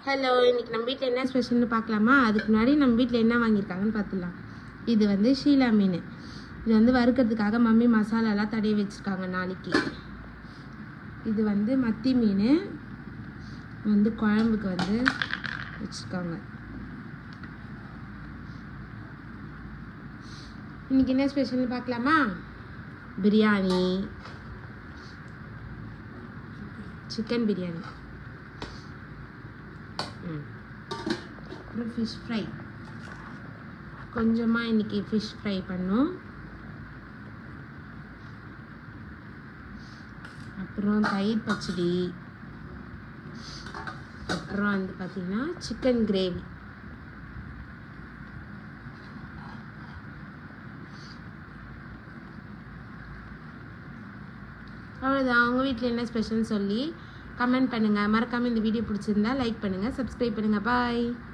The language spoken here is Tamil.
ஹலோ, இன்றைக்கி நம்ம வீட்டில் என்ன ஸ்பெஷல்னு பார்க்கலாமா? அதுக்கு முன்னாடி நம்ம வீட்டில் என்ன வாங்கியிருக்காங்கன்னு பார்த்துலாம். இது வந்து ஷீலா மீன். இது வந்து வறுக்கிறதுக்காக மம்மி மசாலாலாம் தடவி வச்சுருக்காங்க நாளைக்கு. இது வந்து மத்தி மீன் வந்து குழம்புக்கு வந்து வச்சுருக்காங்க. இன்றைக்கி என்ன ஸ்பெஷல்னு பார்க்கலாமா? பிரியாணி, சிக்கன் பிரியாணி, அப்புறம் ஃபிஷ் ஃப்ரை. கொஞ்சமாக இன்றைக்கி ஃபிஷ் ஃப்ரை பண்ணோம். அப்புறம் தயிர் பச்சடி, அப்புறம் வந்து பார்த்திங்கன்னா சிக்கன் கிரேவி. அவ்வளோதான். அவங்க வீட்டில் என்ன ஸ்பெஷல்னு சொல்லி கமெண்ட் பண்ணுங்கள். மறக்காமல் இந்த வீடியோ பிடிச்சிருந்தா லைக் பண்ணுங்கள், சப்ஸ்கிரைப் பண்ணுங்கள். பாய்.